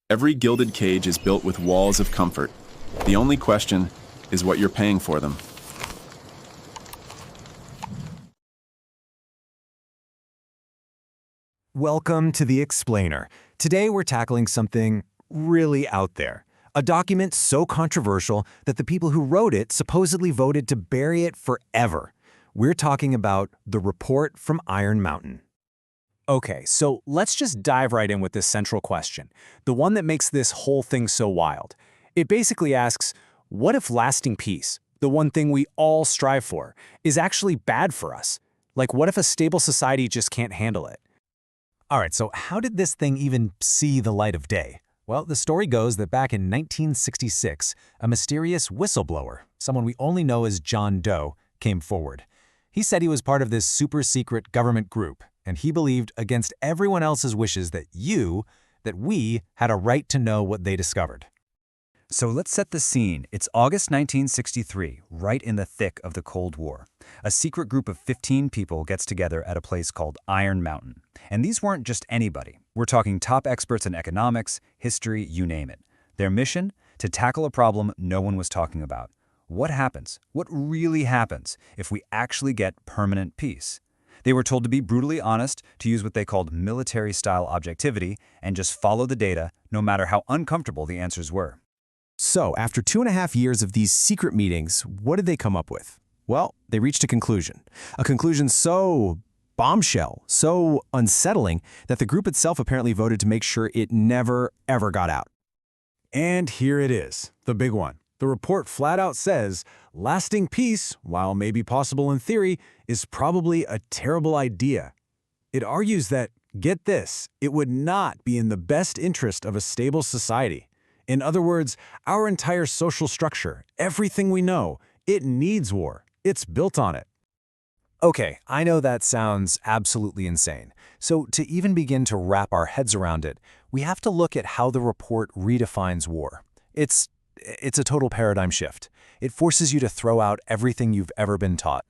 Every gilded cage is built with walls of comfort. The only question is what you're paying for them. Welcome to The Explainer. Today we're tackling something really out there. A document so controversial that the people who wrote it supposedly voted to bury it forever. We're talking about the report from Iron Mountain. Okay, so let's just dive right in with this central question, the one that makes this whole thing so wild. It basically asks, what if lasting peace, the one thing we all strive for, is actually bad for us? Like, what if a stable society just can't handle it? All right, so how did this thing even see the light of day? Well, the story goes that back in 1966, a mysterious whistleblower, someone we only know as John Doe, came forward. He said he was part of this super-secret government group, and he believed against everyone else's wishes that we had a right to know what they discovered. So let's set the scene. It's August 1963, right in the thick of the Cold War. A secret group of 15 people gets together at a place called Iron Mountain. And these weren't just anybody. We're talking top experts in economics, history, you name it. Their mission? To tackle a problem no one was talking about. What happens? What really happens if we actually get permanent peace? They were told to be brutally honest, to use what they called military-style objectivity, and just follow the data, no matter how uncomfortable the answers were. So, after 2.5 years of these secret meetings, what did they come up with? Well, they reached a conclusion. A conclusion so bombshell, so unsettling, that the group itself apparently voted to make sure it never, ever got out. And here it is, the big one. The report flat out says, lasting peace, while maybe possible in theory, is probably a terrible idea. It argues that, get this, it would not be in the best interest of a stable society. In other words, our entire social structure, everything we know, it needs war. It's built on it. Okay, I know that sounds absolutely insane. So to even begin to wrap our heads around it, we have to look at how the report redefines war. It's a total paradigm shift. It forces you to throw out everything you've ever been taught.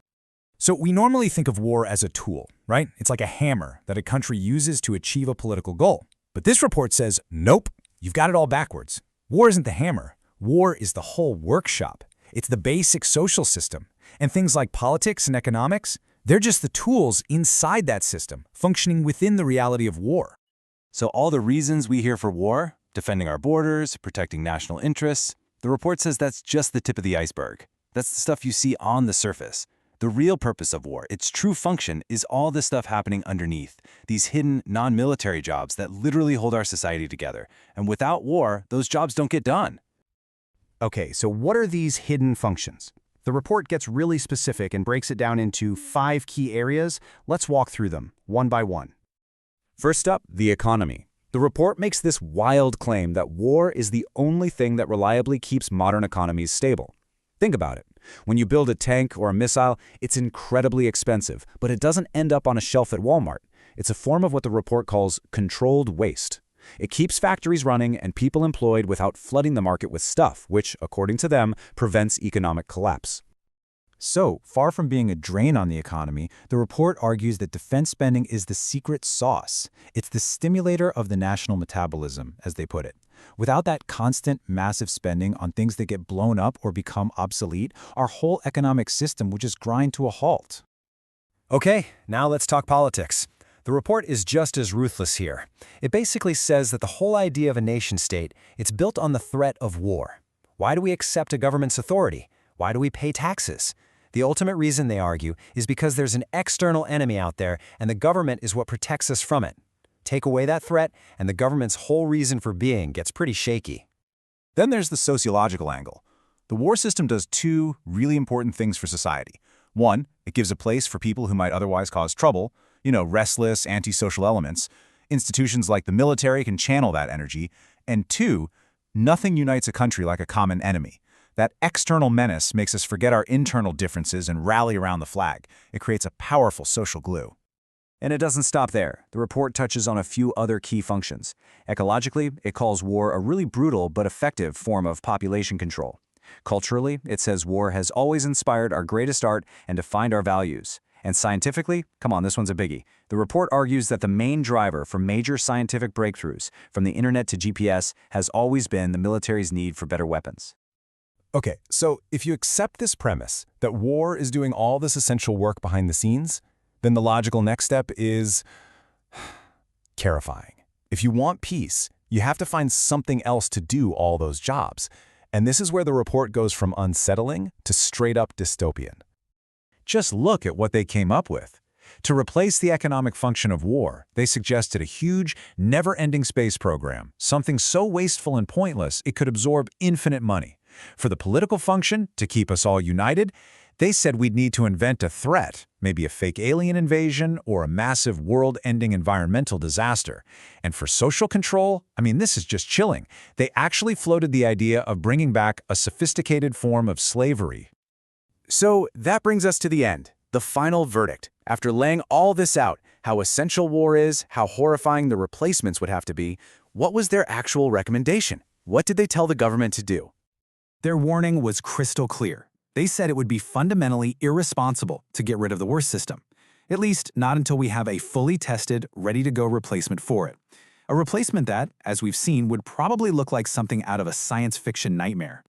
So we normally think of war as a tool, right? It's like a hammer that a country uses to achieve a political goal. But this report says, nope, you've got it all backwards. War isn't the hammer. War is the whole workshop. It's the basic social system. And things like politics and economics, they're just the tools inside that system, functioning within the reality of war. So all the reasons we hear for war, defending our borders, protecting national interests, the report says that's just the tip of the iceberg. That's the stuff you see on the surface. The real purpose of war, its true function, is all this stuff happening underneath, these hidden, non-military jobs that literally hold our society together. And without war, those jobs don't get done. Okay, so what are these hidden functions? The report gets really specific and breaks it down into 5 key areas. Let's walk through them, one by one. First up, the economy. The report makes this wild claim that war is the only thing that reliably keeps modern economies stable. Think about it. When you build a tank or a missile, it's incredibly expensive, but it doesn't end up on a shelf at Walmart. It's a form of what the report calls controlled waste. It keeps factories running and people employed without flooding the market with stuff, which, according to them, prevents economic collapse. So, far from being a drain on the economy, the report argues that defense spending is the secret sauce. It's the stimulator of the national metabolism, as they put it. Without that constant, massive spending on things that get blown up or become obsolete, our whole economic system would just grind to a halt. Okay, now let's talk politics. The report is just as ruthless here. It basically says that the whole idea of a nation-state, it's built on the threat of war. Why do we accept a government's authority? Why do we pay taxes? The ultimate reason, they argue, is because there's an external enemy out there, and the government is what protects us from it. Take away that threat, and the government's whole reason for being gets pretty shaky. Then there's the sociological angle. The war system does 2 really important things for society. 1, it gives a place for people who might otherwise cause trouble, restless, antisocial elements. Institutions like the military can channel that energy. And 2, nothing unites a country like a common enemy. That external menace makes us forget our internal differences and rally around the flag. It creates a powerful social glue. And it doesn't stop there. The report touches on a few other key functions. Ecologically, it calls war a really brutal but effective form of population control. Culturally, it says war has always inspired our greatest art and defined our values. And scientifically, come on, this one's a biggie. The report argues that the main driver for major scientific breakthroughs, from the internet to GPS, has always been the military's need for better weapons. Okay, so if you accept this premise that war is doing all this essential work behind the scenes, then the logical next step is terrifying. If you want peace, you have to find something else to do all those jobs. And this is where the report goes from unsettling to straight-up dystopian. Just look at what they came up with. To replace the economic function of war, they suggested a huge, never-ending space program, something so wasteful and pointless it could absorb infinite money. For the political function, to keep us all united, they said we'd need to invent a threat, maybe a fake alien invasion or a massive world-ending environmental disaster. And for social control, I mean, this is just chilling. They actually floated the idea of bringing back a sophisticated form of slavery. So that brings us to the end, the final verdict. After laying all this out, how essential war is, how horrifying the replacements would have to be, what was their actual recommendation? What did they tell the government to do? Their warning was crystal clear. They said it would be fundamentally irresponsible to get rid of the war system, at least not until we have a fully tested, ready-to-go replacement for it. A replacement that, as we've seen, would probably look like something out of a science fiction nightmare.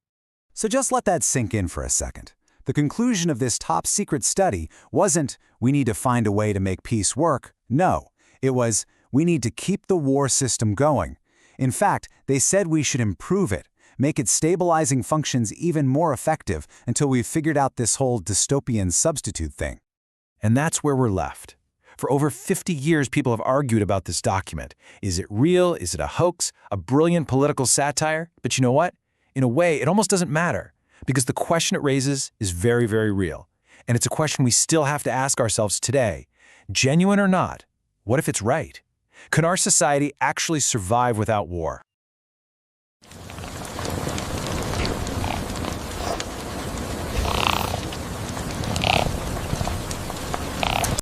So just let that sink in for a second. The conclusion of this top-secret study wasn't, we need to find a way to make peace work. No, it was, we need to keep the war system going. In fact, they said we should improve it, make its stabilizing functions even more effective until we've figured out this whole dystopian substitute thing. And that's where we're left. For over 50 years, people have argued about this document. Is it real? Is it a hoax? A brilliant political satire? But you know what? In a way, it almost doesn't matter, because the question it raises is very, very real. And it's a question we still have to ask ourselves today. Genuine or not, what if it's right? Could our society actually survive without war?